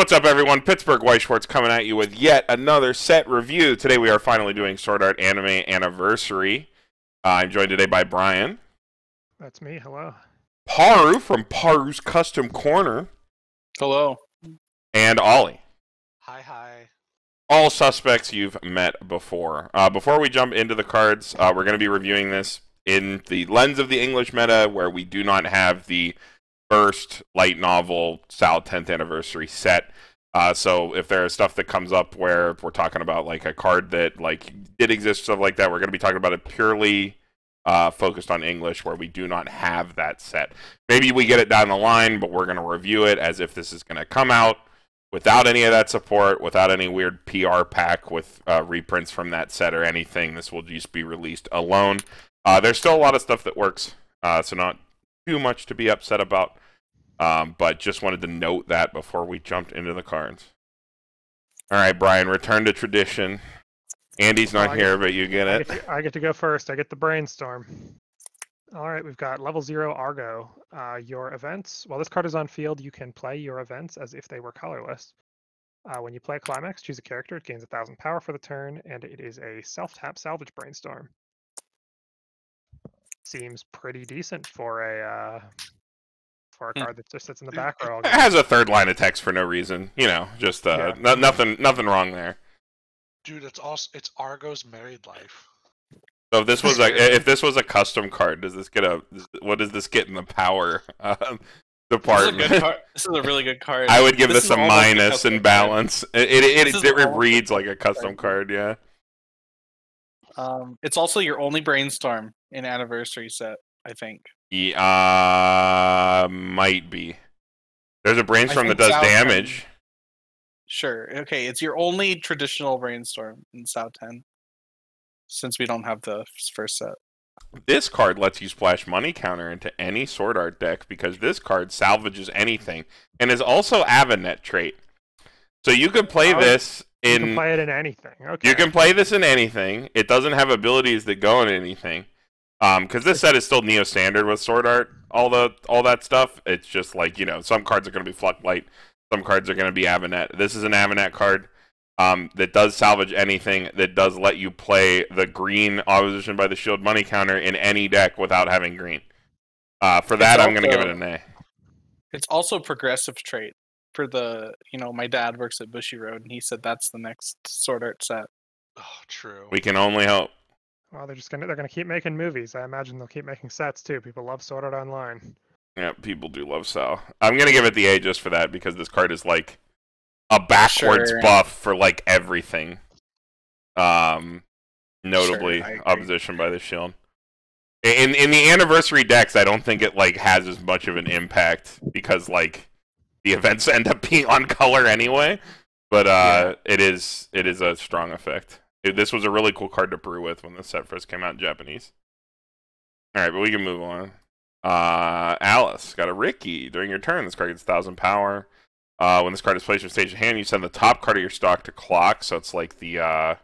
What's up, everyone? Pittsburgh Weiss Schwarz coming at you with yet another set review. Today we are finally doing Sword Art Anime Anniversary. I'm joined today by Brian. That's me, hello. Paru from Paru's Custom Corner. Hello. And Ollie. Hi. All suspects you've met before. Before we jump into the cards, we're going to be reviewing this in the lens of the English meta, where we do not have the first light novel SAO 10th anniversary set. So if there is stuff that comes up where we're talking about like a card that like did exist, stuff like that, we're going to be talking about it purely focused on English, where we do not have that set. Maybe we get it down the line, but we're going to review it as if this is going to come out without any of that support, without any weird PR pack with reprints from that set or anything. This will just be released alone. There's still a lot of stuff that works, so not too much to be upset about. But just wanted to note that before we jumped into the cards. All right, Brian, return to tradition. Andy's not here, but you get it. I get to go first. I get the brainstorm. All right, we've got level 0 Argo. Your events. While this card is on field, you can play your events as if they were colorless. When you play Climax, choose a character. It gains 1,000 power for the turn, and it is a self-tap salvage brainstorm. Seems pretty decent for a card that just sits in the back row. It has a third line of text for no reason. You know, just nothing wrong there. Dude, it's Argo's married life. So if this was a custom card, what does this get in the power department? This is a really good card. I would give this a minus in balance. It reads like a custom card, yeah. It's also your only brainstorm in anniversary set, I think. Yeah, might be. There's a brainstorm that does damage. Sure. Okay, it's your only traditional brainstorm in SAO 10, since we don't have the first set. This card lets you splash money counter into any Sword Art deck because this card salvages anything and is also Avanet trait. So you could play this in. You can play it in anything. Okay. You can play this in anything. It doesn't have abilities that go in anything. Because this set is still Neo Standard with Sword Art, all that stuff. It's just like, you know, some cards are going to be Floodlight, some cards are going to be Avanet. This is an Avanet card that does salvage anything, that does let you play the green opposition by the shield money counter in any deck without having green. For that, I'm going to give it an A. It's also progressive trait. For the, my dad works at Bushy Road, and he said that's the next Sword Art set. Oh, true. We can only hope. Well, they're gonna keep making movies. I imagine they'll keep making sets too. People love Sword Art Online. Yeah, people do love SAO. I'm gonna give it the A just for that, because this card is like a backwards buff for like everything. Notably, opposition by the shield. In the anniversary decks, I don't think it like has as much of an impact because like the events end up being on color anyway. But it is a strong effect. This was a really cool card to brew with when the set first came out in Japanese. Alright, but we can move on. Alice got a Ricky. During your turn, this card gets 1,000 power. When this card is placed in your stage of hand, you send the top card of your stock to clock. So it's like the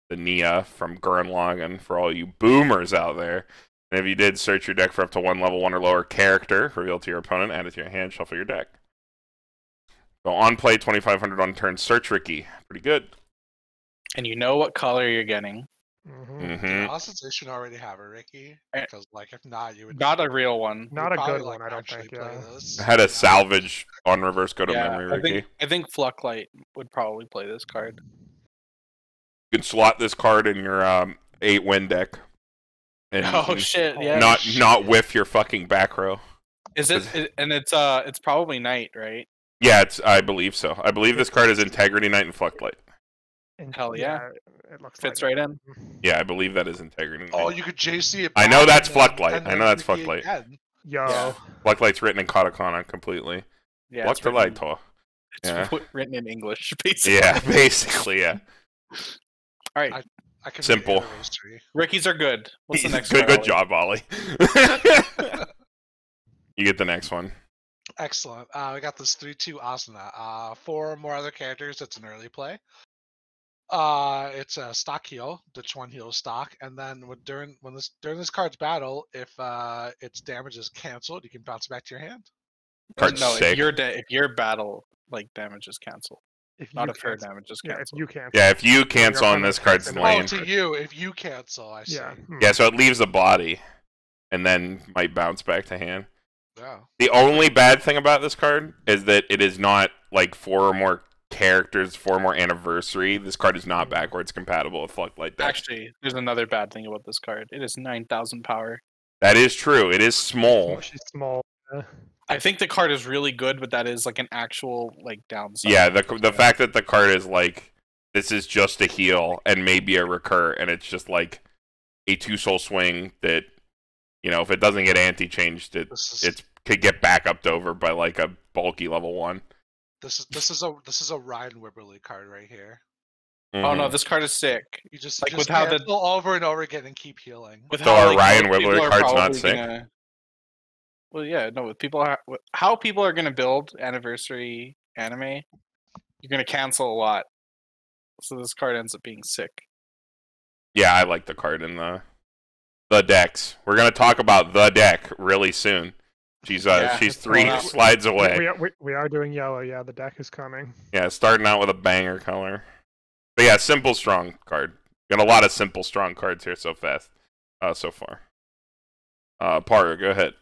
Nia from Gurren Lagann for all you boomers out there. And if you did, search your deck for up to one level 1 or lower character, reveal to your opponent, add it to your hand, shuffle your deck. So on play, 2,500 on turn, search Ricky. Pretty good. And you know what color you're getting. Honestly, they should already have a Ricky, because like if not, you would not a real one. Not a good one, I don't think. I had a salvage on reverse go to memory Ricky. I think Flucklight would probably play this card. You can slot this card in your 8-win deck. And shit! Yeah. Not whiff your fucking back row. Is it? And it's probably Knight, right? Yeah, I believe so. I believe this card is Integrity Knight and Flucklight. Hell yeah. It looks fits like right in. Yeah, I believe that is Integrity Knight. Oh, you could JC it. I know that's Flucklight. I know that's Flucklight. Yo. Yeah. Flucklight's written in katakana completely. Yeah. Flucklight. It's written in English, basically. Yeah, basically, yeah. All right. I can simple. Rickies are good. What's the next one? Good job, Ollie. You get the next one. Excellent. We got this 3/2 Asuna. 4 more other characters. It's an early play. It's a stock heal, ditch 1 heal stock, and then during this card's battle, if its damage is canceled, you can bounce back to your hand. Card 6. If your battle like damage is canceled. If Not you if her cancel. damage is Yeah, if canceled. you cancel. Yeah, if you Your cancel on opponent this card's cancels. lane. Oh, to you, if you cancel, I see. Yeah. Yeah, so it leaves a body, and then might bounce back to hand. Yeah. The only bad thing about this card is that it is not like 4 or more characters, 4 or more anniversary. This card is not backwards compatible with Floodlight decks. Actually, there's another bad thing about this card. It is 9,000 power. That is true. It is small. She's small. I think the card is really good, but that is like an actual like downside. Yeah, the fact that the card is like, this is just a heal and maybe a recur, and it's just like a 2-soul swing that, you know, if it doesn't get anti-changed, it could get back upped over by like a bulky level 1. This is a Ryan Wibberley card right here. Oh no, this card is sick. You just Like, just with how the- cancel over and over again and keep healing. With So how, our like, Ryan most people Wibbler are card's not probably sick? Well, yeah, no. With people, how people are gonna build anniversary anime, you're gonna cancel a lot. So this card ends up being sick. Yeah, I like the card in the decks. We're gonna talk about the deck really soon. She's it's 3 going out. slides away. We are doing yellow. Yeah, the deck is coming. Yeah, starting out with a banger color. But yeah, simple strong card. Got a lot of simple strong cards here so far. Paru, go ahead.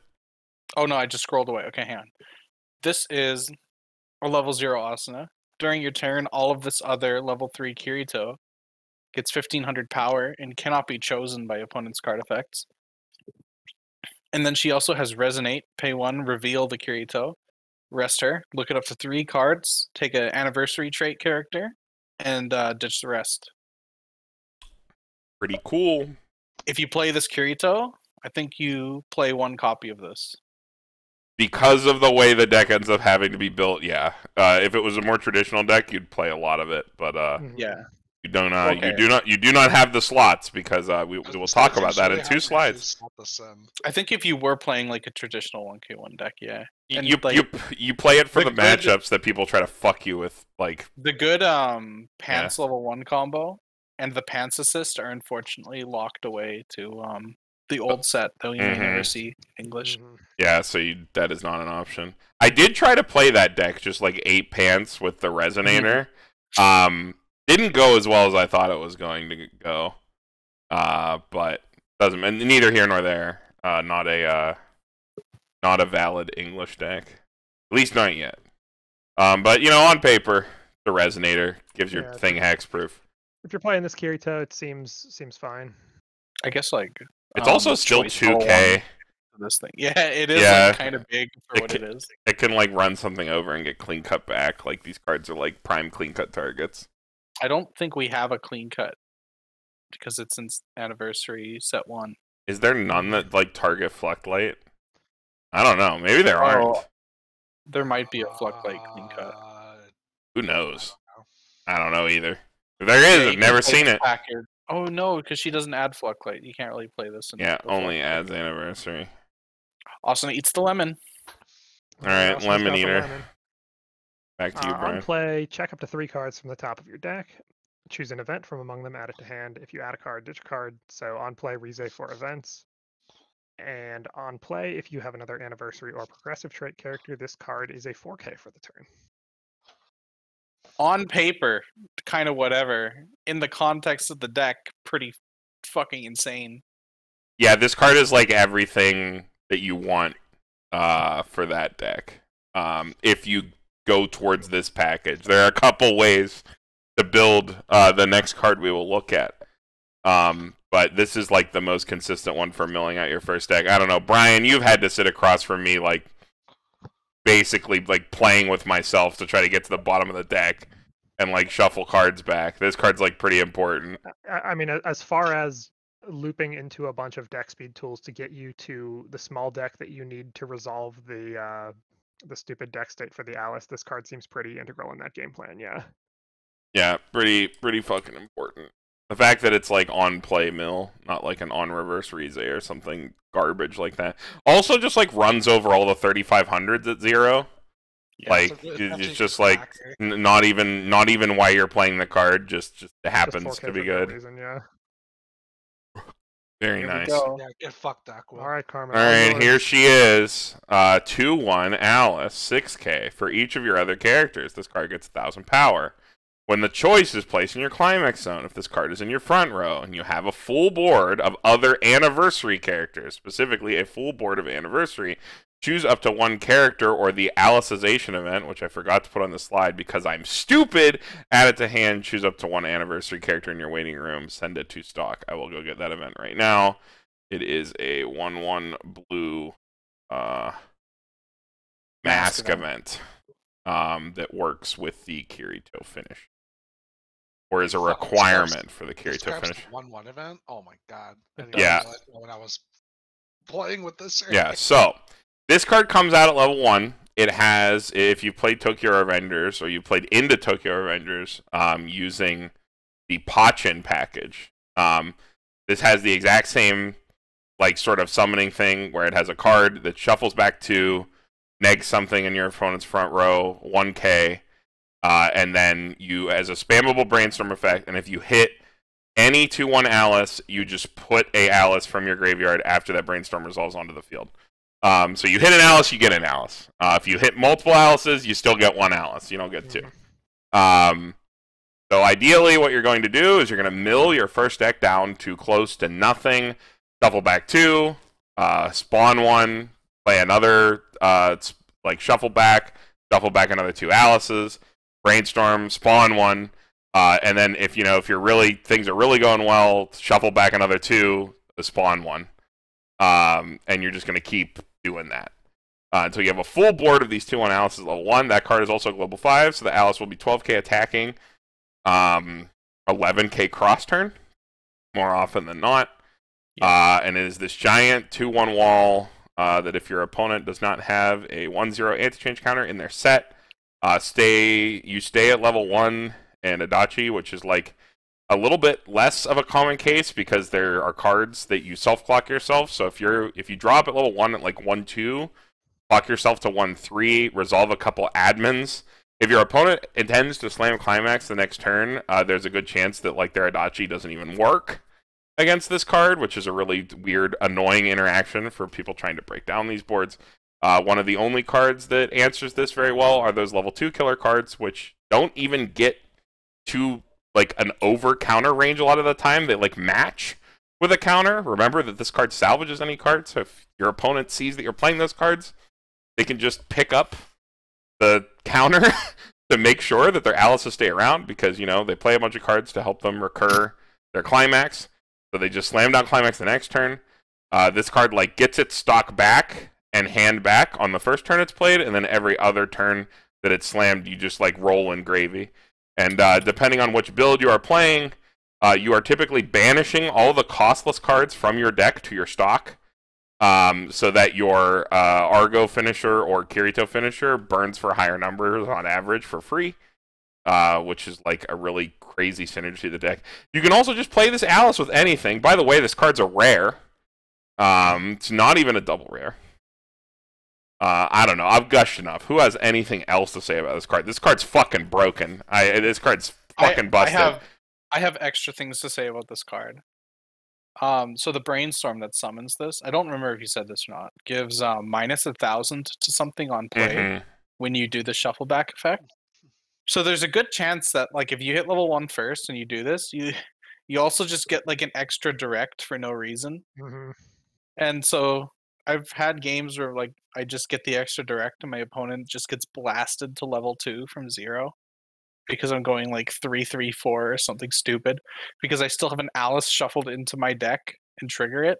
Oh no, I just scrolled away. Okay, hang on. This is a level 0 Asuna. During your turn, all of this other level 3 Kirito gets 1500 power and cannot be chosen by opponent's card effects. And then she also has Resonate, pay 1, reveal the Kirito, rest her, look it up to 3 cards, take an anniversary trait character, and ditch the rest. Pretty cool. If you play this Kirito, I think you play 1 copy of this. Because of the way the deck ends up having to be built, yeah. If it was a more traditional deck, you'd play a lot of it, but Yeah. you don't. Okay. You do not have the slots because we will talk about that in 2 slides. I think if you were playing like a traditional 1k1 deck, yeah. And You play it for the the good- matchups that people try to fuck you with, like The good pants level 1 combo and the pants assist are unfortunately locked away to the old set, though you may never see English. yeah. So that is not an option. I did try to play that deck, just like 8 pants with the resonator. Didn't go as well as I thought it was going to go. But doesn't. And neither here nor there. Not a valid English deck. At least not yet. But you know, on paper, the resonator gives your thing hexproof. If you're playing this Kirito, it seems fine. I guess like It's also still 2K. This thing, yeah, it is Yeah. like, kind of big for what it is. It can like run something over and get clean cut back. Like these cards are like prime clean cut targets. I don't think we have a clean cut because it's in anniversary set 1. Is there none that like target Fluctlight? I don't know. Maybe there aren't. There might be a Fluctlight clean cut. Who knows? I don't know either. If there is, Yeah, I've you never can play seen it. Packard. Oh no, because she doesn't add Fluctlight. You can't really play this. Yeah, the only Fluctlight. adds anniversary. Asuna eats the lemon. All right, Asuna's lemon got the eater. lemon. Back to you, On Brian. play, check up to 3 cards from the top of your deck. Choose an event from among them, add it to hand. If you add a card, ditch a card. So on play, Rize for events. And on play, if you have another anniversary or progressive trait character, this card is a 4K for the turn. On paper, kind of whatever. In the context of the deck, pretty fucking insane. Yeah, this card is like everything that you want for that deck. If you go towards this package, there are a couple ways to build the next card we will look at. But this is like the most consistent one for milling out your first deck. I don't know, Brian, you've had to sit across from me, like basically like playing with myself to try to get to the bottom of the deck and like shuffle cards back. This card's like pretty important. I mean, as far as looping into a bunch of deck speed tools to get you to the small deck that you need to resolve the stupid deck state for the Alice, this card seems pretty integral in that game plan. Yeah. Yeah, pretty fucking important. The fact that it's like on play mill, not like an on reverse Rize or something garbage like that. Also, just like runs over all the 3500s at 0. Yeah, like it's just like not even why you're playing the card. Just happens to be for no good. reason, yeah. Very Here we nice. go. Yeah, get fucked, Aqua. All right, Carmen. All right, yours. here she is. 2/1 Alice, 6k for each of your other characters. This card gets 1,000 power. When the choice is placed in your climax zone, if this card is in your front row and you have a full board of other anniversary characters, specifically a full board of anniversary, choose up to one character or the Alicization event, which I forgot to put on the slide because I'm stupid. Add it to hand, choose up to one anniversary character in your waiting room, send it to stock. I will go get that event right now. It is a 1/1 blue mask event that works with the Kirito finish. Or is a requirement for the Kirito finish. 1/1 event? Oh my god. Yeah. When I was playing with this area. Yeah, so this card comes out at level 1. It has, if you played Tokyo Revengers or you played into Tokyo Revengers using the Pachin package, this has the exact same like sort of summoning thing where it has a card that shuffles back to neg something in your opponent's front row, 1k, and then you, as a spammable brainstorm effect, and if you hit any 2/1 Alice, you just put a Alice from your graveyard after that brainstorm resolves onto the field. So you hit an Alice, you get an Alice. If you hit multiple Alices, you still get one Alice. You don't get two. So ideally, what you're going to do is you're going to mill your first deck down to close to nothing, shuffle back 2, spawn 1, play another, like shuffle back another 2 Alices, brainstorm, spawn 1, and then if you're really, things are really going well, shuffle back another 2, spawn 1, and you're just going to keep doing that until you have a full board of these 2/1 Alices level 1. That card is also global 5, so the Alice will be 12k attacking, 11k cross turn, more often than not. And it is this giant 2/1 wall that if your opponent does not have a 1/0 anti-change counter in their set, you stay at level 1 and Adachi, which is like a little bit less of a common case because there are cards that you self-clock yourself. So if you drop at level 1 at like 1/2, clock yourself to 1/3, resolve a couple admins. If your opponent intends to slam climax the next turn, there's a good chance that like their Adachi doesn't even work against this card, which is a really weird, annoying interaction for people trying to break down these boards. One of the only cards that answers this very well are those level 2 killer cards, which don't even get to like an over counter range a lot of the time. They like match with a counter. Remember that this card salvages any card, so if your opponent sees that you're playing those cards, they can just pick up the counter to make sure that their Alices stay around because, they play a bunch of cards to help them recur their climax. So they just slam down climax the next turn. This card like gets its stock back and hand back on the first turn it's played, and then every other turn that it's slammed, you just like roll in gravy. And depending on which build you are playing, you are typically banishing all the costless cards from your deck to your stock, so that your Argo finisher or Kirito finisher burns for higher numbers on average for free, which is like a really crazy synergy to the deck. You can also just play this Alice with anything. By the way, this card's a rare. It's not even a double rare. I don't know. I've gushed enough. Who has anything else to say about this card? This card's fucking broken. This card's fucking busted. I have extra things to say about this card. So the brainstorm that summons this, I don't remember if you said this or not, gives minus 1,000 to something on play when you do the shuffle back effect. So there's a good chance that like if you hit level 1 first and you do this, you also just get like an extra direct for no reason. And so I've had games where like I just get the extra direct and my opponent just gets blasted to level 2 from 0. Because I'm going like 3/3/4 or something stupid. Because I still have an Alice shuffled into my deck and trigger it.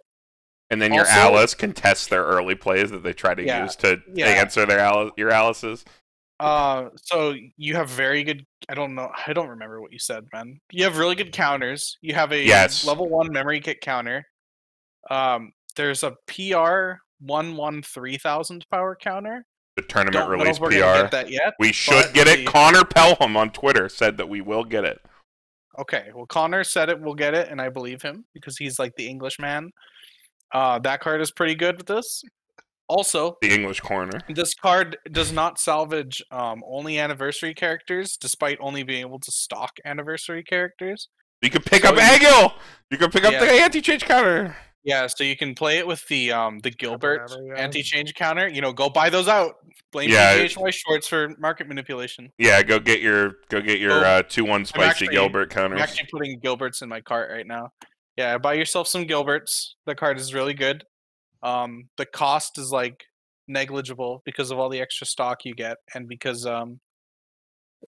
And then your Alice can test their early plays that they try to use to answer your Alices. So you have very good. I don't remember what you said, man. You have really good counters. You have a level 1 memory kit counter. There's a PR 1/1 3,000 power counter. The tournament release PR. We should get it. Connor Pelham on Twitter said that we will get it. Okay, well, Connor said it. We'll get it, and I believe him because he's like the English man. That card is pretty good with this. Also, the English corner. This card does not salvage only anniversary characters, despite only being able to stock anniversary characters. You can pick up Agil. You can pick up the anti-change counter. Yeah, so you can play it with the Gilbert whatever, yeah. anti-change counter. You know, go buy those out. Blame Yeah. GGH Weiss Schwarz for market manipulation. Yeah, go get your 2-1 spicy Gilbert I'm counters. actually putting Gilberts in my cart right now. Yeah, buy yourself some Gilberts. The card is really good. The cost is like negligible because of all the extra stock you get, and because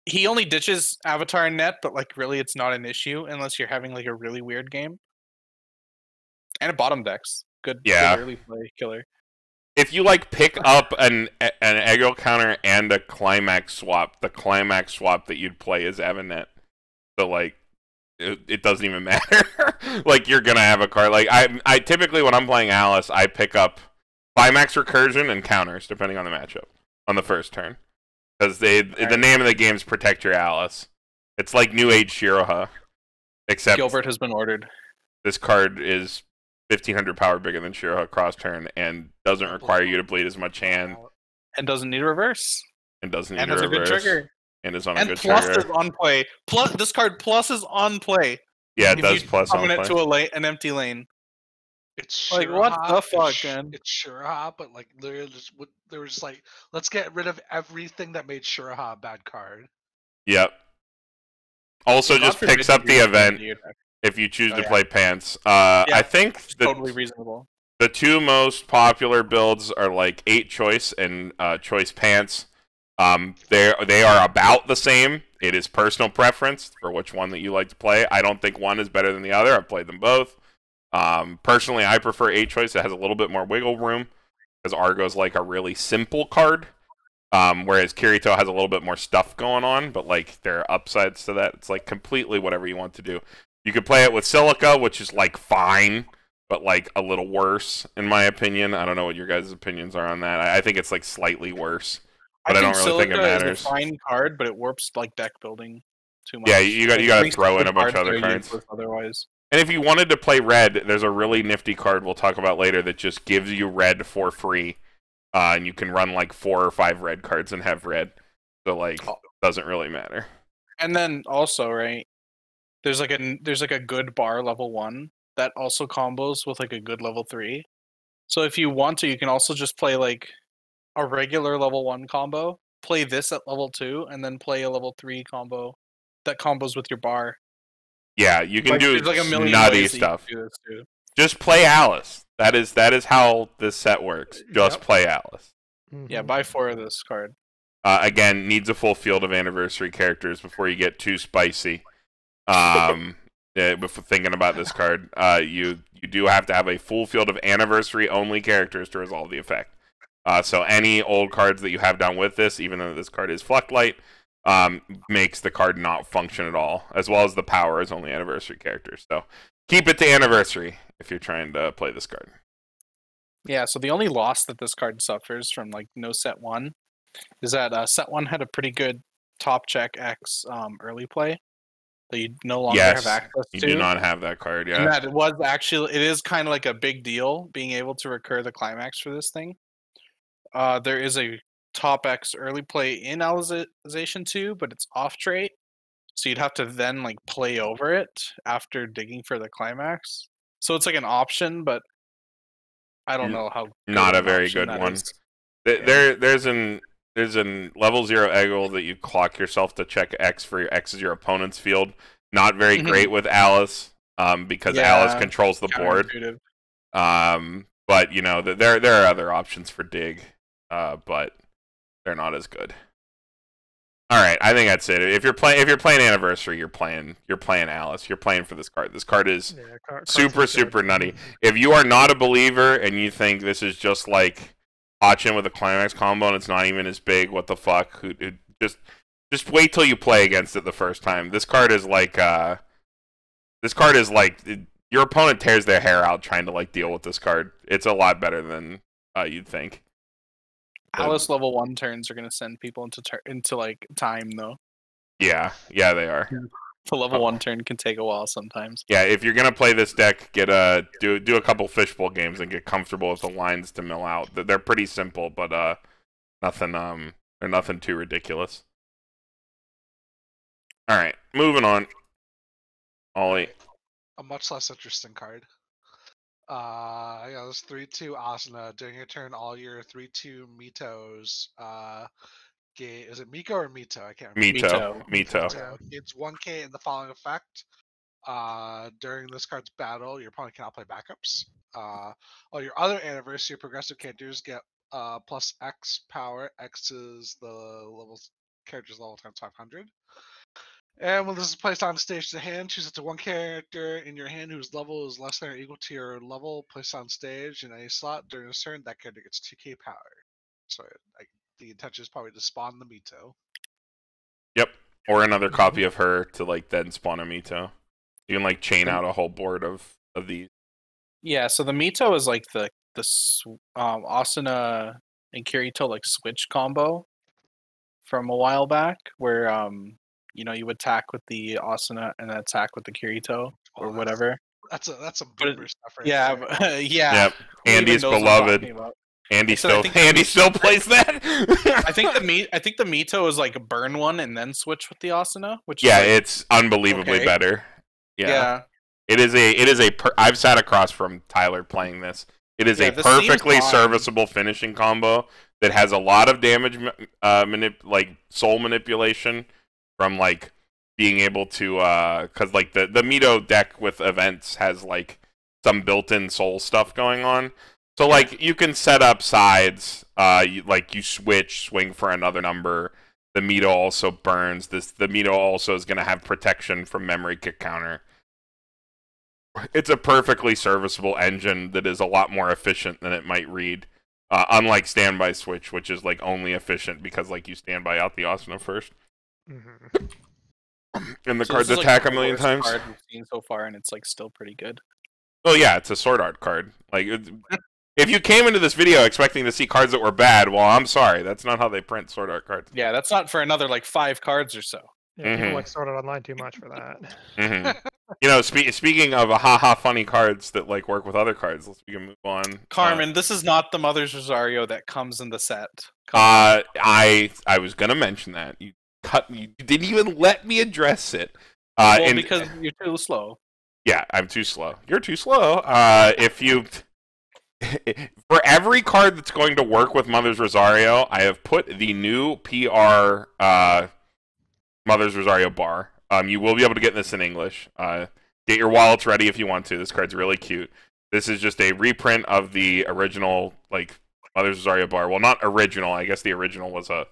he only ditches Avatar and Net, but like really it's not an issue unless you're having like a really weird game. And a bottom decks. Good early play killer. If you like pick up an aggro counter and a climax swap, the climax swap that you'd play is Avanet. So like it doesn't even matter. Like you're gonna have a card. Like I typically when I'm playing Alice, I pick up climax recursion and counters depending on the matchup on the first turn. Because the name of the game is Protect Your Alice. It's like New Age Shiroha. Except Gilbert has been ordered. This card is 1500 power bigger than Shiroha cross turn and doesn't require you to bleed as much hand. And doesn't need a reverse. And doesn't need and a has reverse. A good trigger. And is on and a good plus trigger. Is on play. Plus this card plus is on play. Yeah, it does plus on play. It to an empty lane. It's like what the fuck, man? It's Shuraha, but like literally, there was like, let's get rid of everything that made Shuraha a bad card. Yep. Also, just picks up the event if you choose to play Pants. I think totally reasonable. The two most popular builds are like 8 choice and choice Pants. They are about the same. It is personal preference for which one that you like to play. I don't think one is better than the other. I've played them both. Personally, I prefer 8 choice. It has a little bit more wiggle room because Argo's like a really simple card, whereas Kirito has a little bit more stuff going on. But like there are upsides to that. It's like completely whatever you want to do. You could play it with Silica, which is like fine, but like a little worse in my opinion. I don't know what your guys' opinions are on that. I think it's like slightly worse. But I don't really think it matters. Is a fine card, but it warps like deck building too much. Yeah, you got to throw in a bunch of other cards. Otherwise, and if you wanted to play red, there's a really nifty card we'll talk about later that just gives you red for free, and you can run like 4 or 5 red cards and have red. So like, doesn't really matter. And then also, right, there's like a good bar level 1 that also combos with like a good level 3. So if you want to, you can also just play like a regular level 1 combo, play this at level 2, and then play a level 3 combo that combos with your bar. Yeah, you can do like a million nutty stuff. Just play Alice. That is how this set works. Just play Alice. Yeah, buy 4 of this card. Again, needs a full field of anniversary characters before you get too spicy. Before thinking about this card, you do have to have a full field of anniversary only characters to resolve the effect. So any old cards that you have down with this, even though this card is Fluctlight, makes the card not function at all, as well as the power is only anniversary characters. So keep it to anniversary if you're trying to play this card. Yeah, so the only loss that this card suffers from like no set 1 is that set 1 had a pretty good top check X early play that you no longer have access to. You do not have that card, yeah. And that it is kind of like a big deal being able to recur the climax for this thing. There is a top X early play in Alization 2, but it's off trait. So you'd have to then like play over it after digging for the climax. So it's like an option, but I don't know how. Not a very good one. There's an level 0 eggle that you clock yourself to check X for your X is your opponent's field. Not very great with Alice, because Alice controls the board. But you know there are other options for dig, but they're not as good. All right, I think that's it. If you're playing Anniversary, you're playing Alice. You're playing for this card. This card is super nutty. If you are not a believer and you think this is just like Hachin with a climax combo and it's not even as big, what the fuck? Just wait till you play against it the first time. This card is like your opponent tears their hair out trying to like deal with this card. It's a lot better than you'd think. Alice level 1 turns are going to send people into like time though. Yeah, they are. The level 1 turn can take a while sometimes. Yeah, if you're gonna play this deck, do a couple fishbowl games and get comfortable with the lines to mill out. They're pretty simple, but they're nothing too ridiculous. All right, moving on. Ollie, a much less interesting card. Yeah, this 3/2 Asuna. During your turn, all your 3/2 Mitos. Is it Miko or Mito? I can't remember. Mito. Mito. Mito. It's 1K in the following effect. During this card's battle, your opponent cannot play backups. All your other anniversary progressive characters get plus X power. X is the character's level times 500. And when this is placed on stage to hand, choose up to one character in your hand whose level is less than or equal to your level, placed on stage in any slot during this turn. That character gets 2K power. So the intention is probably to spawn the Mito. Yep. Or another copy of her to like then spawn a Mito. You can like chain out a whole board of these. Yeah, so the Mito is like the Asuna and Kirito like switch combo from a while back, where you know, you attack with the Asuna and then attack with the Kirito or whatever. That's some But boomer stuff right Yeah, there. yeah. Yep. Who even Andy's knows what I'm beloved. talking about? Andy So I still think plays that. I think the Mito is like a burn one and then switch with the Asuna, which yeah, is like, it's unbelievably okay. better. yeah. It is a. I've sat across from Tyler playing this. It is Yeah, a this seems perfectly fine. serviceable finishing combo that has a lot of damage, like soul manipulation from like being able to, because like the Mito deck with events has like some built-in soul stuff going on. So like you can set up sides, you swing for another number. The Mito also burns. The Mito also is going to have protection from memory kick counter. It's a perfectly serviceable engine that is a lot more efficient than it might read. Unlike standby switch, which is like only efficient because like you standby out the Asuna first, and the So cards this is, like, attack the a million worst times. card we've seen so far, and it's like still pretty good. Well, yeah, it's a sword art card. Like, if you came into this video expecting to see cards that were bad, well, I'm sorry, that's not how they print sword art cards. Yeah, that's not for another like 5 cards or so. Yeah, people Mhm. like Sword Art Online too much for that. You know, speaking of haha funny cards that like work with other cards, we can move on. Carmen, this is not the Mother's Rosario that comes in the set. Come on. I was gonna mention that you didn't even let me address it. Well, because you're too slow. Yeah, I'm too slow. You're too slow. If you for every card that's going to work with Mother's Rosario, I have put the new PR Mother's Rosario bar. You will be able to get this in English. Get your wallets ready if you want to. This card's really cute. This is just a reprint of the original, like, Mother's Rosario bar. Well, not original. I guess the original was a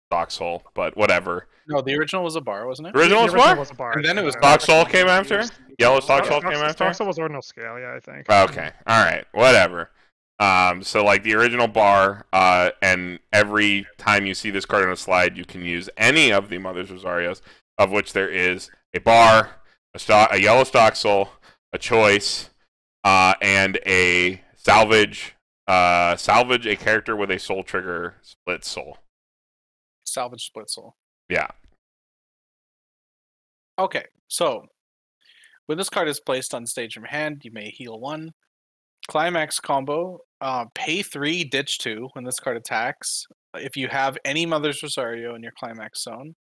Stock Soul, but whatever. No, the original was a bar, wasn't it? Original The was original what? was a bar. And then it was Stock Soul came after? Yellow Stock Soul came after? Stock Soul was ordinal scale, yeah, I think. Okay. Alright. Whatever. So like the original bar, and every time you see this card on a slide, you can use any of the Mother's Rosarios, of which there is a bar, a yellow Stock Soul, a choice, and a salvage. Salvage a character with a soul trigger split soul. Salvage split soul. Yeah. Okay, so when this card is placed on stage from hand, you may heal 1. Climax combo, pay 3, ditch 2 when this card attacks. If you have any Mother's Rosario in your climax zone,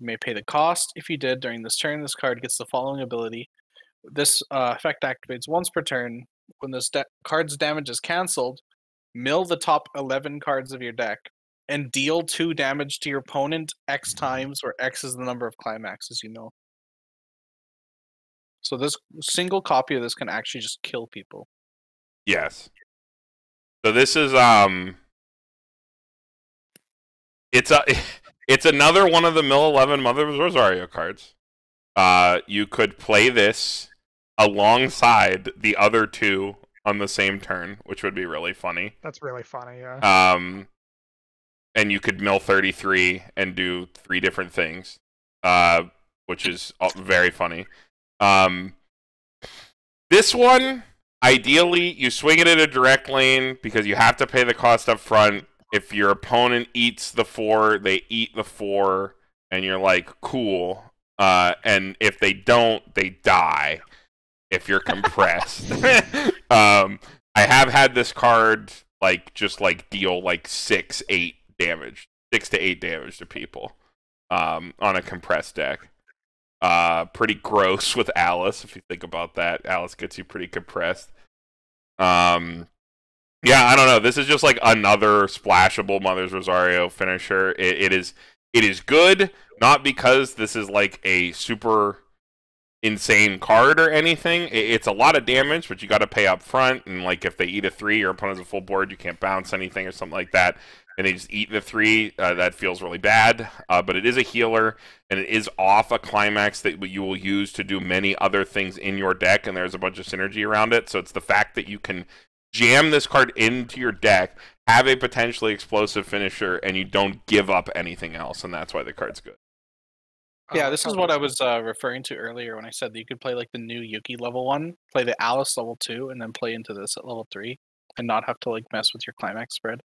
you may pay the cost. If you did during this turn, this card gets the following ability. This effect activates once per turn. When this card's damage is cancelled, mill the top 11 cards of your deck and deal 2 damage to your opponent X times, where X is the number of climaxes you mill. So this single copy of this can actually just kill people. Yes. So this is it's another one of the Mill 11 Mother's Rosario cards. You could play this alongside the other 2 on the same turn, which would be really funny. That's really funny, yeah. And you could mill 33 and do 3 different things, which is very funny. This one, ideally, you swing it in a direct lane because you have to pay the cost up front. If your opponent eats the 4, they eat the 4, and you're like, cool. And if they don't, they die if you're compressed. I have had this card just deal 6 to 8 damage to people on a compressed deck. Pretty gross with Alice, if you think about that. Alice gets you pretty compressed. Yeah, I don't know. This is just like another splashable Mother's Rosario finisher. It is good, not because this is like a super insane card or anything. It's a lot of damage, but you got to pay up front. And like if they eat a 3, your opponent's a full board, you can't bounce anything or something like that. And they just eat the 3. That feels really bad. But it is a healer, and it is off a climax that you will use to do many other things in your deck. And there's a bunch of synergy around it. So it's the fact that you can jam this card into your deck, have a potentially explosive finisher, and you don't give up anything else, and that's why the card's good. Yeah, this is what I was referring to earlier when I said that you could play like the new Yuki level 1, play the Alice level 2, and then play into this at level 3, and not have to like mess with your climax spread.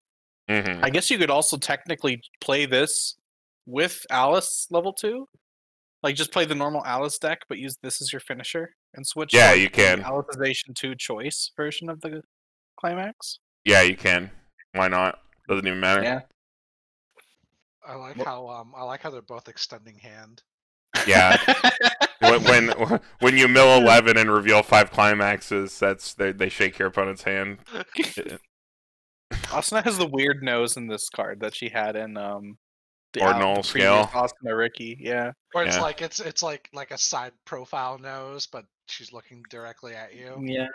Mm-hmm. I guess you could also technically play this with Alice level 2, like just play the normal Alice deck, but use this as your finisher and switch. Yeah, to, like, you can. the Alicization 2 choice version of the climax. Yeah, you can. Why not? Doesn't even matter. Yeah. I like how they're both extending hand. Yeah. when you mill 11 and reveal 5 climaxes, they shake your opponent's hand. Asuna has the weird nose in this card that she had in the Ordinal scale. Asuna Ricky, yeah. Or it's Yeah. like it's like a side profile nose, but she's looking directly at you. Yeah.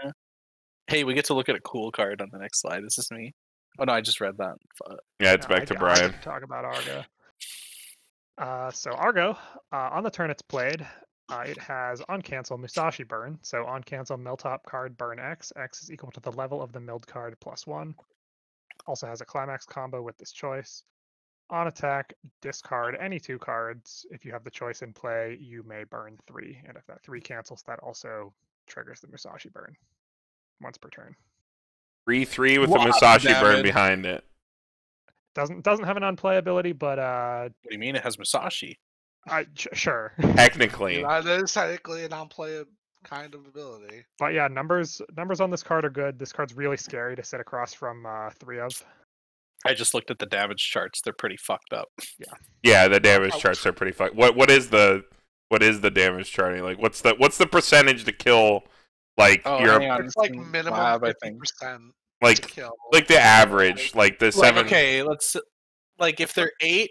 Hey, we get to look at a cool card on the next slide. This is me. Oh no, I just read that. Yeah, it's back to I Brian. can talk about Argo. So Argo, on the turn it's played, it has on cancel Musashi burn. So on cancel mill top card burn X. X is equal to the level of the milled card +1. Also has a climax combo with this choice. On attack, discard any 2 cards. If you have the choice in play, you may burn 3. And if that 3 cancels, that also triggers the Musashi burn once per turn. 3/3 with the Wow, Musashi damn burn it. behind it. Doesn't have an unplayability, but What do you mean it has Musashi? sure. Technically. That is technically an on-play kind of ability. But yeah, numbers on this card are good. This card's really scary to sit across from 3 of. I just looked at the damage charts. They're pretty fucked up. Yeah, the damage charts are pretty fucked. What is the damage charting? Like what's the percentage to kill like your hang on. It's like in minimum lab, I 50% think. like to kill. like the average, like the 7. Okay, let's like if they're 8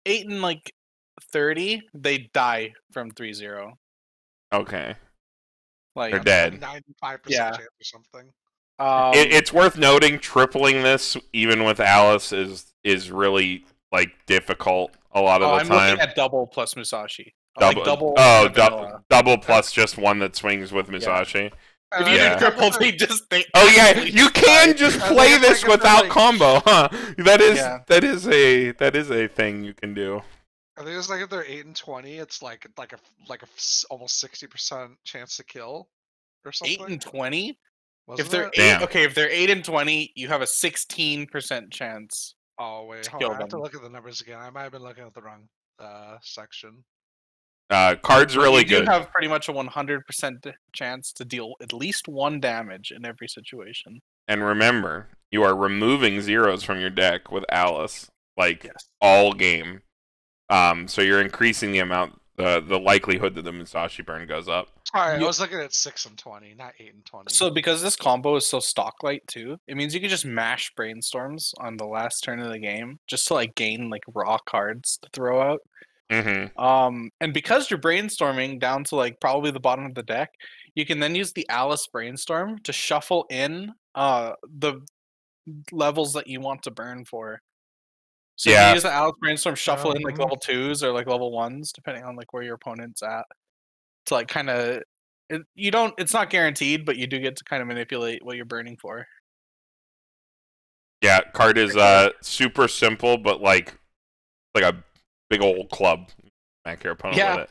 and like 30, they die from 3-0. Okay. Like They're dead. 95% Yeah. chance or something. It's worth noting tripling this even with Alice is really like difficult a lot of the I'm time. looking at double plus Musashi. Double, Like double. oh, the vanilla. double plus just one that swings with Musashi. If you Yeah. did triple, they just Oh yeah, you can just play this without combo, huh? That is a thing you can do. I think it's like if they're 8 and 20, it's like a almost 60% chance to kill, or something. 8 and 20. Wasn't If they're it? Damn. if they're 8 and 20, you have a 16% chance. Oh wait, to hold kill on. I have to them. look at the numbers again. I might have been looking at the wrong section. Card's really you do good. have pretty much a 100% chance to deal at least 1 damage in every situation. And remember, you are removing zeros from your deck with Alice, like Yes. all game. So you're increasing the amount, the likelihood that the Musashi burn goes up. Sorry, I You- was looking at 6 and 20, not 8 and 20. So because this combo is so stock light too, it means you can just mash brainstorms on the last turn of the game just to like gain like raw cards to throw out. Mm-hmm. And because you're brainstorming down to like probably the bottom of the deck, you can then use the Alice brainstorm to shuffle in the levels that you want to burn for. So Yeah. you use the Alice brainstorm, shuffle in like Mhm. level 2s or like level 1s, depending on like where your opponent's at. To like kind of, it's not guaranteed, but you do get to kind of manipulate what you're burning for. Yeah, card is super simple, but like a big old club. Smack your opponent Yeah. with it.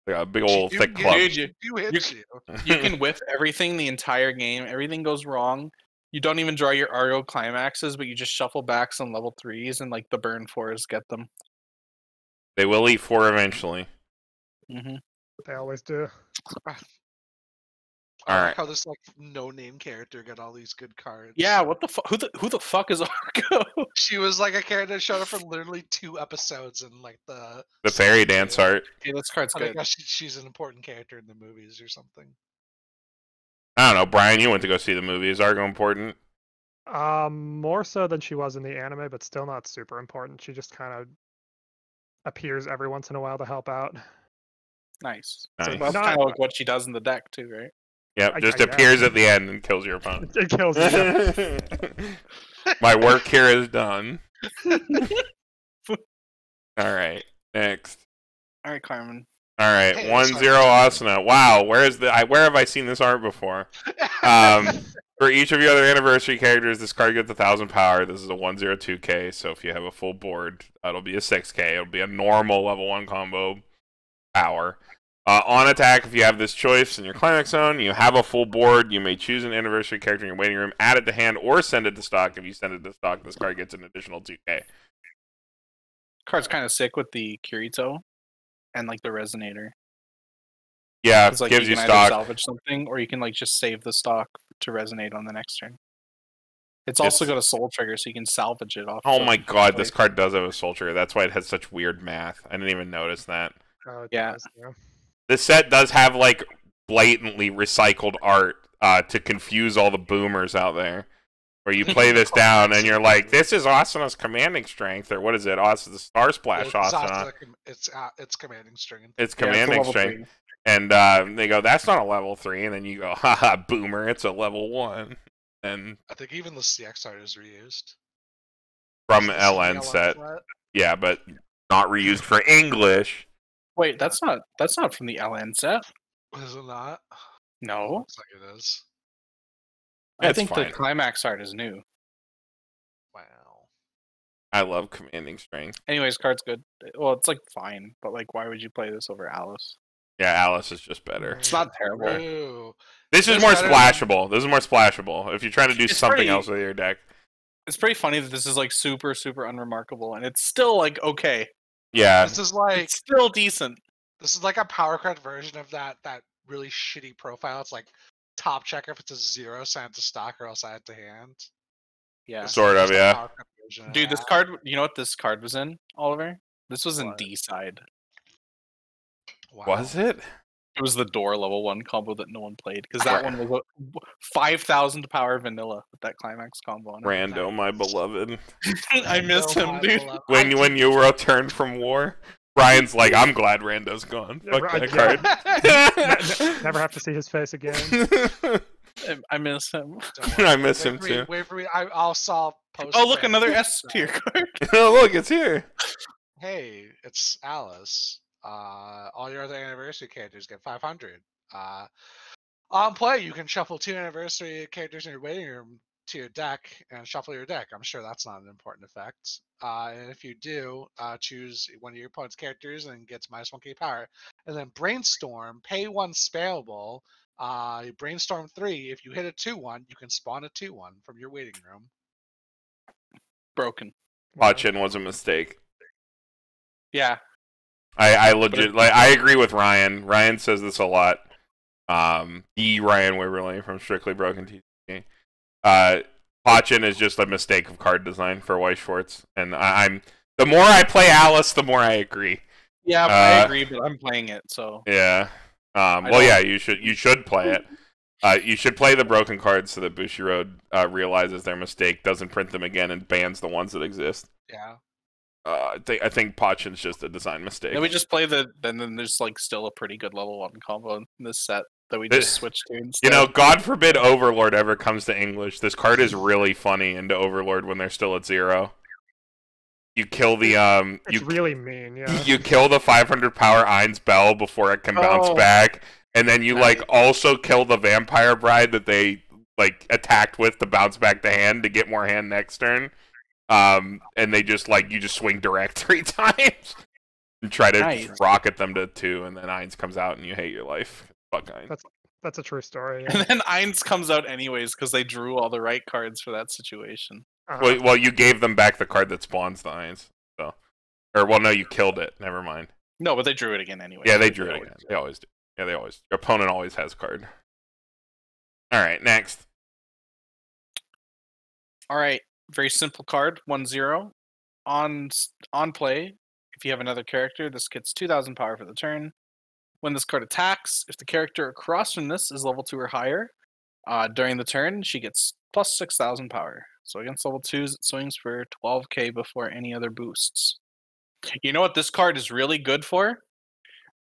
Like a big old You thick get- club. Dude, You hit you. you can whiff everything the entire game. Everything goes wrong. You don't even draw your Argo climaxes, but you just shuffle back some level 3s and like the burn 4s get them. They will eat 4 eventually. Mm-hmm. They always do. I Alright. like how this like no-name character got all these good cards. Yeah, what the fuck? Who the fuck is Argo? She was like a character that showed up for literally 2 episodes in like the Fairy dance art. Hey, this card's I good. think she's an important character in the movies or something. I don't know, Brian. You went to go see the movie. Is Argo important? More so than she was in the anime, but still not super important. She just kind of appears every once in a while to help out. Nice. Nice. So that's Not- kind of like what she does in the deck too, right? Yep, I just guess. appears at the end and kills your opponent. It kills me. Yeah. My work here is done. All right, next. All right, Carmen. All right, Hey, 1-0 Asuna. Wow, where have I seen this art before? For each of your other anniversary characters, this card gets 1,000 power. This is a 1/02K, so if you have a full board, it'll be a 6K. It'll be a normal level 1 combo power. On attack, if you have this choice in your climax zone, you have a full board, you may choose an anniversary character in your waiting room, add it to hand, or send it to stock. If you send it to stock, this card gets an additional 2K. Card's kind of sick with the Kirito and like the Resonator. Yeah, It's like gives you you can either stock. salvage something, or you can like just save the stock to resonate on the next turn. It's also got a soul trigger, so you can salvage it off. Oh my god, this card does have a soul trigger. That's why it has such weird math. I didn't even notice that. It Yeah. does, yeah. This set does have like blatantly recycled art to confuse all the boomers out there. Where you play this down and you're like, this is Asuna's commanding strength, or what is it? The Star Splash Asuna. It's commanding strength. It's Yeah, it's a commanding level strength. 3. And they go, that's not a level 3. And then you go, haha, boomer, it's a level 1. And I think even the CX art is reused. from Is this in the LN set. set? Yeah, but not reused for English. Wait, that's not from the LN set. Is it not? No, Looks like it is. I It's think fine. the climax art is new. Wow. I love commanding strength. Anyways, card's good. Well, it's like fine, but like, why would you play this over Alice? Yeah, Alice is just better. It's not terrible. Ooh. This is It's more better than- splashable. This is more splashable. If you're trying to do It's something pretty- else with your deck. It's pretty funny that this is like super unremarkable, and it's still like okay. Yeah. This is like It's still decent. this is like a power card version of that really shitty profile. It's like top checker if it's a 0, send it to stock, or else I had to hand. Yeah, This is Sort of, just a yeah. power card version of dude, this that. card. You know what this card was in, Oliver? This was in What? D side. Wow. Was it? It was the door level 1 combo that no one played because that one was 5,000 power vanilla with that climax combo on it. Rando, my beloved. I miss No, him, my dude. beloved- When you returned from war, Brian's like, I'm glad Rando's gone. Yeah, Fuck right, that card. Never have to see his face again. I miss him. Don't worry. I miss Wait him for me- too. Wait for me. I'll solve post. Oh, look, credits. another S tier card. Oh, look, it's here. Hey, it's Alice. All your other anniversary characters get 500. On play, you can shuffle 2 anniversary characters in your waiting room to your deck and shuffle your deck. I'm sure that's not an important effect. And if you do, choose one of your opponent's characters and gets -1K power. And then brainstorm, pay 1 spellable. Brainstorm 3. If you hit a 2/1, you can spawn a 2/1 from your waiting room. Broken. Watching was a mistake. Yeah. I legit like I agree with Ryan. Ryan says this a lot. Ryan Waverly from Strictly Broken TCG. Pachin is just a mistake of card design for Weiss Schwarz, and I'm the more I play Alice, the more I agree. Yeah, but I agree, but I'm playing it, so. Yeah. Well, don't- yeah, you should play it. You should play the broken cards so that Bushiroad realizes their mistake, doesn't print them again, and bans the ones that exist. Yeah. I think Pachin's just a design mistake. Then we just play then there's like still a pretty good level 1 combo in this set that we just switched to instead. You know, God forbid Overlord ever comes to English. This card is really funny into Overlord when they're still at 0. You kill the It's really mean, yeah. you kill the 500 power Ein's Bell before it can bounce Oh. back, and then you Nice. like also kill the Vampire Bride that they like attacked with to bounce back the hand to get more hand next turn. And they just like you just swing direct 3 times and try to Nice. rocket them to 2, and then Ein's comes out and you hate your life. Fuck Ein's. That's a true story. And Yeah. then Eins comes out anyways because they drew all the right cards for that situation. Well, you gave them back the card that spawns the Ein's. So, or well, no, you killed it. Never mind. No, but they drew it again anyway. Yeah, they drew it again. They always do. Yeah, they always. Your opponent always has card. All right, next. All right, very simple card, 1/0. On play, if you have another character, this gets 2,000 power for the turn. When this card attacks, if the character across from this is level 2 or higher, During the turn, she gets plus 6,000 power. So against level 2s, it swings for 12k before any other boosts. You know what this card is really good for?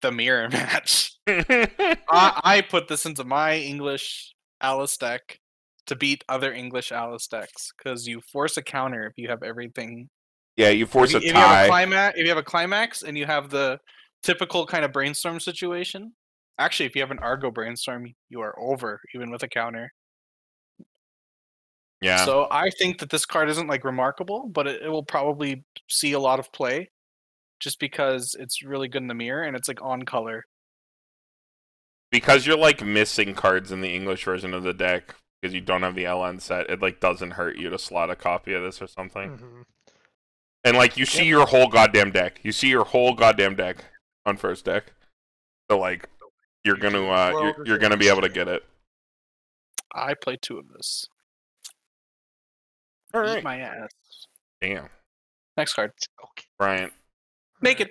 The mirror match. I put this into my English Alice deck to beat other English Alice decks because you force a counter if you have everything. Yeah, you force a If you tie. if you have a climax and you have the typical kind of brainstorm situation. Actually, if you have an Argo brainstorm, you are over even with a counter. Yeah. So I think that this card isn't like remarkable, but it will probably see a lot of play just because it's really good in the mirror and it's like on color. Because you're like missing cards in the English version of the deck because you don't have the LN set, it like doesn't hurt you to slot a copy of this or something. Mm-hmm. And like you see your whole goddamn deck. You see your whole goddamn deck on first deck. So like you're gonna be able to get it. I play 2 of this. All Eat right. my ass. Damn. Next card. Okay. Bryant. Naked.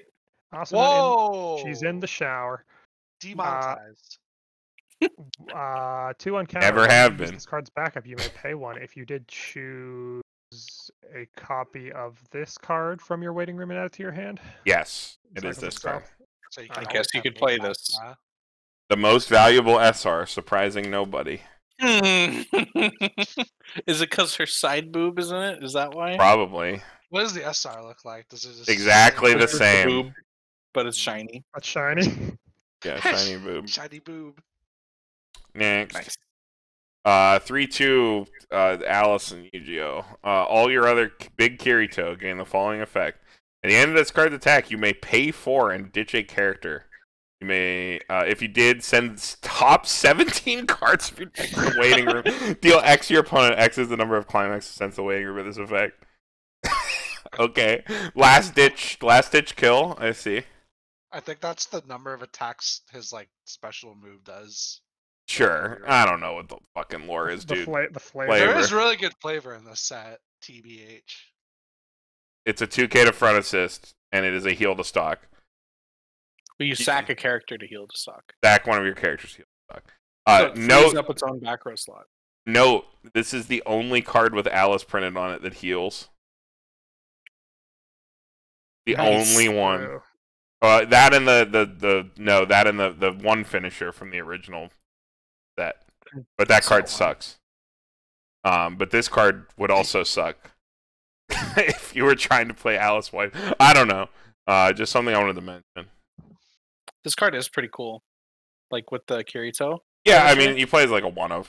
Awesome. Whoa! She's in the shower. Demonetized. 2 on counter. Never When have you use been. This card's backup. You may pay 1 if you did choose a copy of this card from your waiting room and add it to your hand. Yes, it So I is can this sell. card. So you I can guess always you have could both play sides, this. huh? The most valuable SR, surprising nobody. Is it because her side boob is in it? Is that why? Probably. What does the SR look like? Does it just Exactly the It's just a same. boob, but it's shiny. That's shiny. Yeah, shiny boob. Shiny boob. Next. Nice. 3-2, Alice and Yu-Gi-Oh! All your other big Kirito gain the following effect. At the end of this card's attack, you may pay 4 and ditch a character. You may, if you did, send top 17 cards of your deck to the waiting room. Deal X to your opponent. X is the number of climaxes sent to the waiting room with this effect. Okay. Last ditch kill, I see. I think that's the number of attacks his like special move does. Sure. I don't know what the fucking lore is, dude. The flavor. There is really good flavor in this set, TBH. It's a 2k to front assist, and it is a heal to stock. But you sack a character to heal to stock. Sack one of your characters heal to stock. So it frees Note, up its own back row slot. note, this is the only card with Alice printed on it that heals. The Nice. only one. True. That and the one finisher from the original set. But that card sucks. But this card would also suck if you were trying to play Alice White. I don't know. Just something I wanted to mention. This card is pretty cool. Like with the Kirito. Yeah, I Finisher? mean, he plays like a one of,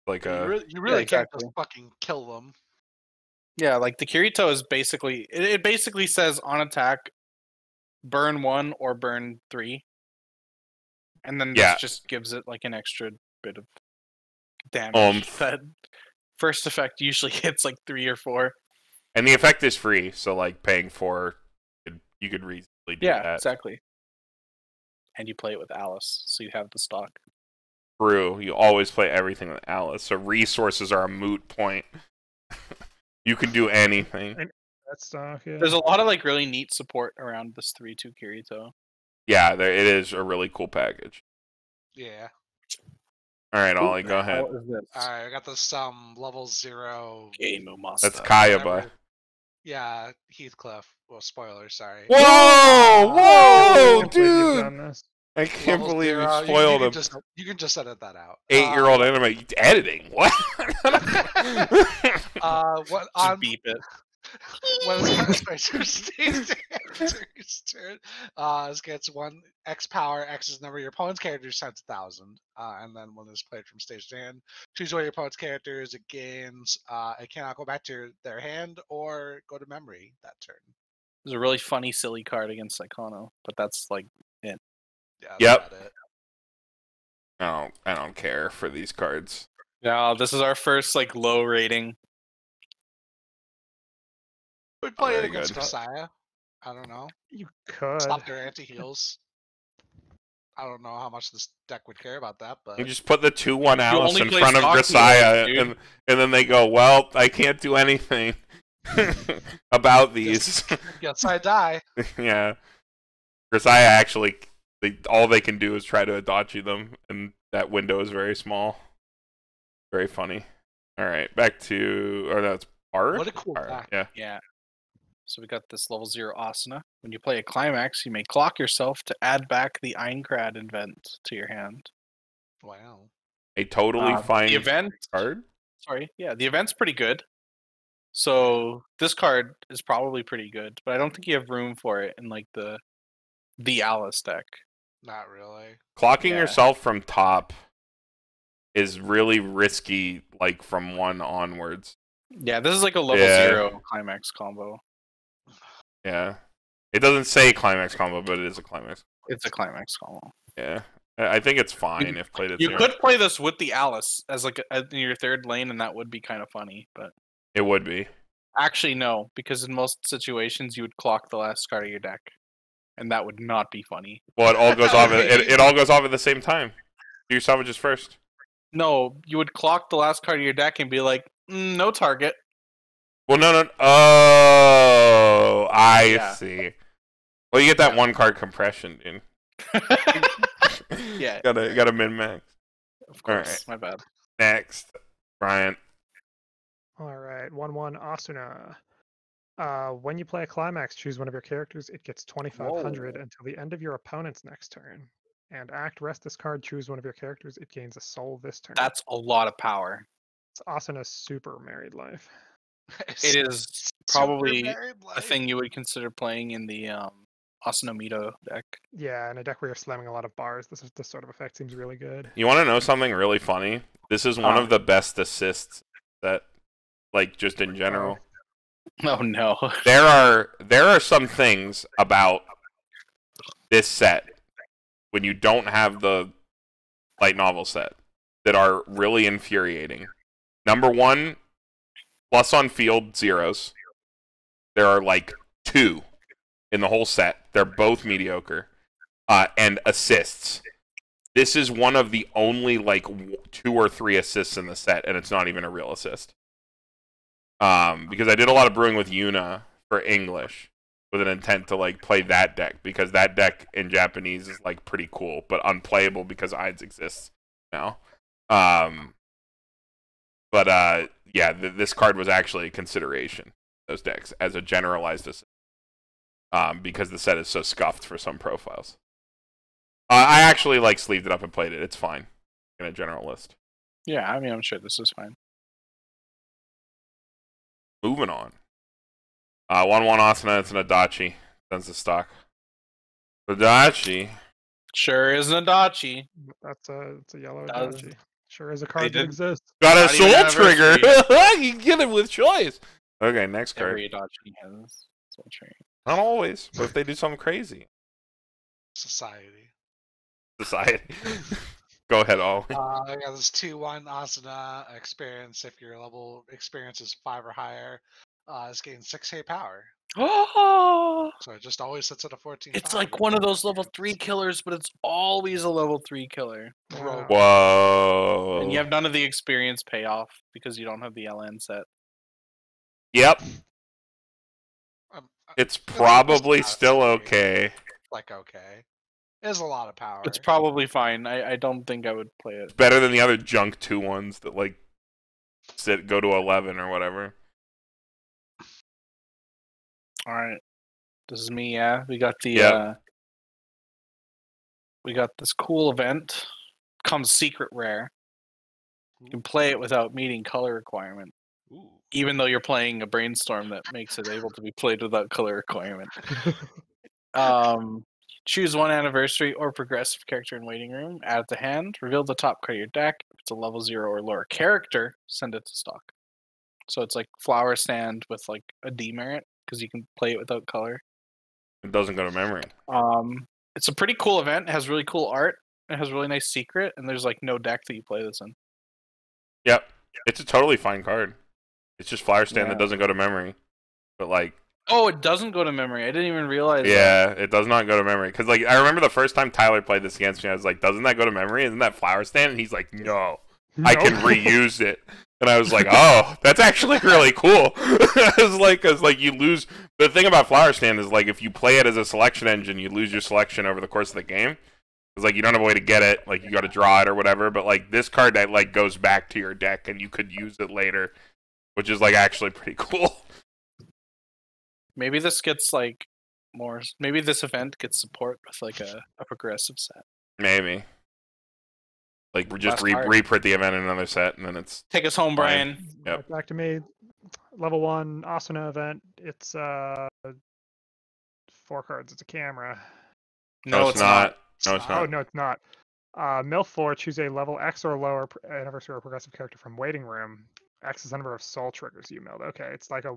like You a. really can't exactly. just fucking kill them. Yeah, like the Kirito is basically it basically says on attack, burn 1 or burn 3. And then Yeah. this just gives it like an extra bit of damage. That first effect usually hits like 3 or 4. And the effect is free, so like paying 4, you could reasonably do Yeah, that. exactly. And you play it with Alice, so you have the stock. True, you always play everything with Alice, so resources are a moot point. You can do anything. That's stock. Yeah. There's a lot of like really neat support around this 3/2 Kirito. Yeah, it is a really cool package. Yeah. All right, Ollie, go ahead. What is this? Alright, I got this level 0. Game of Master. That's Kayaba. Yeah, Heathcliff. Well, spoiler, sorry. Whoa, I can't believe you've dude! done this. I can't Level believe 0, you spoiled you him. You can just edit that out. 8-year-old anime editing. What? What Just on beep it. when this card stays his turn, this gets 1 X power. X is the number of your opponent's characters times 1,000. And then when it's played from stage to hand, choose one of your opponent's characters. It gains. It cannot go back to their hand or go to memory that turn. It's a really funny, silly card against Psychono, but that's like Yeah. That's Yep. about it. I don't care for these cards. yeah. This is our first like low rating. We play it very against good. Messiah. I don't know. You could. Stop their anti-heals. I don't know how much this deck would care about that, but You just put the 2/1 Alice only in play front of stock Grisaya, heroes, dude. and then they go, well, I can't do anything about these. yes, I die. Yeah. Grisaya actually, all they can do is try to Adachi them, and that window is very small. Very funny. All right, back to that's Paru. What a cool Paru, deck. yeah. Yeah. So we got this level 0 Asuna. When you play a climax, you may clock yourself to add back the Einkrad event to your hand. Wow. A totally fine The event card. Sorry, yeah, the event's pretty good. So this card is probably pretty good, but I don't think you have room for it in like the Alice deck. Not really. Clocking Yeah. yourself from top is really risky, like from 1 onwards. Yeah, this is like a level 0 climax combo. Yeah. It doesn't say climax combo, but it is a climax. It's a climax combo. Yeah. I think it's fine if played at You 0. could play this with the Alice as like in your third lane, and that would be kind of funny. But It would be. actually, no, because in most situations you would clock the last card of your deck, and that would not be funny. Well, it all goes off. It all goes off at the same time. Do your salvages first. No, you would clock the last card of your deck and be like, no target. Well, no. Oh, I Yeah. see. Well, you get that 1 card compression, dude. Yeah. Gotta min max. Of course, Alright. my bad. Next, Brian. All right, 1/1 Asuna. When you play a climax, choose one of your characters. It gets 2,500 Whoa. until the end of your opponent's next turn. And rest this card, choose one of your characters. It gains a soul this turn. That's a lot of power. It's Asuna's super married life. It is Super probably married a life. thing you would consider playing in the Asuna Mito deck. Yeah, in a deck where you're slamming a lot of bars, this sort of effect seems really good. You want to know something really funny? This is one of the best assists that, like, just in general. Oh no. There are some things about this set when you don't have the light novel set that are really infuriating. Number 1, plus on field zeros. There are like 2 in the whole set. They're both mediocre. And assists. This is one of the only like 2 or 3 assists in the set, and it's not even a real assist. Because I did a lot of brewing with Yuna for English with an intent to like play that deck, because that deck in Japanese is like pretty cool, but unplayable because Ides exists now. Yeah, this card was actually a consideration, those decks, as a generalized assist. Because the set is so scuffed for some profiles. I actually like sleeved it up and played it. It's fine in a general list. Yeah, I mean, I'm sure this is fine. Moving on. 1/1 Asuna, it's an Adachi. Sends the stock. Adachi. Sure is an Adachi. It's a yellow Does- Adachi. Sure is a card that did- exists. Got a Not even soul trigger. anniversary. You get it with choice. Okay, next card. Every Adachi has soul tree. Not always, but if they do something crazy. Society. Society. Go ahead, Ollie. I got this 2/1 Asuna experience. If your level experience is 5 or higher, it's getting 6k power. Oh, So it just always sits at a 14. it's power. like one of those level 3 killers, but it's always a level 3 killer. Bro, Whoa. And you have none of the experience payoff because you don't have the LN set. Yep. It's It's probably not still scary. okay. Like okay, there's a lot of power. It's probably fine. I don't think I would play it. Better than the other junk 2 ones that like go to 11 or whatever. All right, this is me. Yeah, we got the Yep. we got this cool event. Comes secret rare. You can play it without meeting color requirement, Ooh. even though you're playing a brainstorm that makes it able to be played without color requirement. Choose one anniversary or progressive character in waiting room. Add it to hand. Reveal the top card of your deck. If it's a level 0 or lower character, send it to stock. So it's like Flower Stand with like a demerit because you can play it without color. It doesn't go to memory. It's a pretty cool event. It has really cool art. It has a really nice secret, and there's like no deck that you play this in. Yep. It's a totally fine card. It's just Flower Stand Yeah. that doesn't go to memory. But like, Oh, it doesn't go to memory. I didn't even realize that. yeah, it does not go to memory. Because like, I remember the first time Tyler played this against me, I was like, doesn't that go to memory? Isn't that Flower Stand? And he's like, no. I can reuse it. And I was like, oh, that's actually really cool. I was like, cause like you lose. The thing about Flower Stand is like if you play it as a selection engine, you lose your selection over the course of the game. It's like you don't have a way to get it, like you got to draw it or whatever. But like this card that like goes back to your deck and you could use it later, which is like actually pretty cool. Maybe this gets like more. Maybe this event gets support with like a progressive set. Maybe. Like we just Last card. reprint the event in another set, and then it's Take us home, Brian. Yep. Right, back to me. Level 1 Asuna event. It's 4 cards. It's a camera. No, it's not. No, it's Oh not. no, it's not. Mill 4. Choose a level X or lower anniversary or progressive character from waiting room. X is the number of soul triggers you milled. Okay, it's like a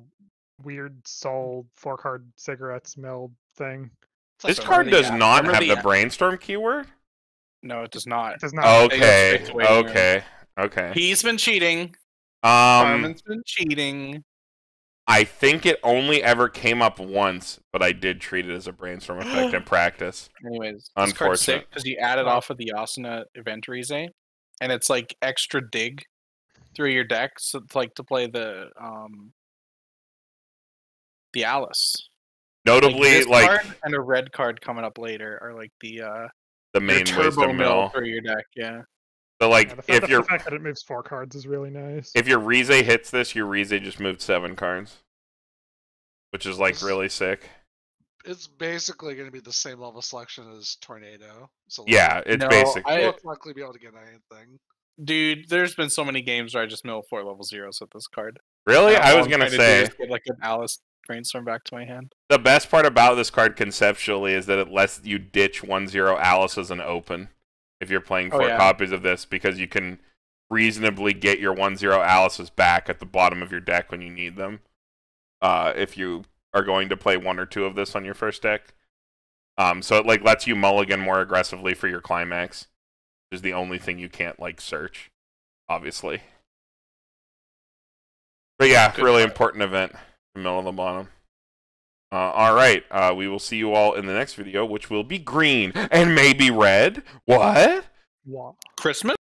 weird soul 4-card cigarettes milled thing. It's like This a card really- does not Remember have the- the brainstorm keyword. No, it does not. It does not. Okay. straight to waiting room. Okay. He's been cheating. Um, Carmen's been cheating. I think it only ever came up once, but I did treat it as a brainstorm effect in practice. Anyways, this Unfortunate. card's sick because you add it off of the Asuna event Rize, and it's like extra dig through your deck, so it's like to play the Alice. Notably, this like card and a red card coming up later are like the main turbo wisdom mill mill. through your deck. Yeah. So like Yeah, if your the fact that it moves 4 cards is really nice. if your Rize hits this, your Rize just moved 7 cards, which is like really sick. It's basically going to be the same level selection as Tornado. So like, Yeah, it's No, basic. you I- won't likely be able to get anything. Dude, there's been so many games where I just mill 4 level zeros with this card. Really, I All was I'm gonna trying to do say is get like an Alice brainstorm back to my hand. the best part about this card conceptually is that it lets you ditch 1/0 Alice as an open if you're playing 4 yeah. copies of this, because you can reasonably get your 1/0 Alice's back at the bottom of your deck when you need them. If you are going to play 1 or 2 of this on your first deck. So it like lets you mulligan more aggressively for your climax, which is the only thing you can't like search, obviously. But yeah, Good really card. important event, the middle of the bottom. All right, we will see you all in the next video, which will be green and maybe red. What? Wow. Christmas?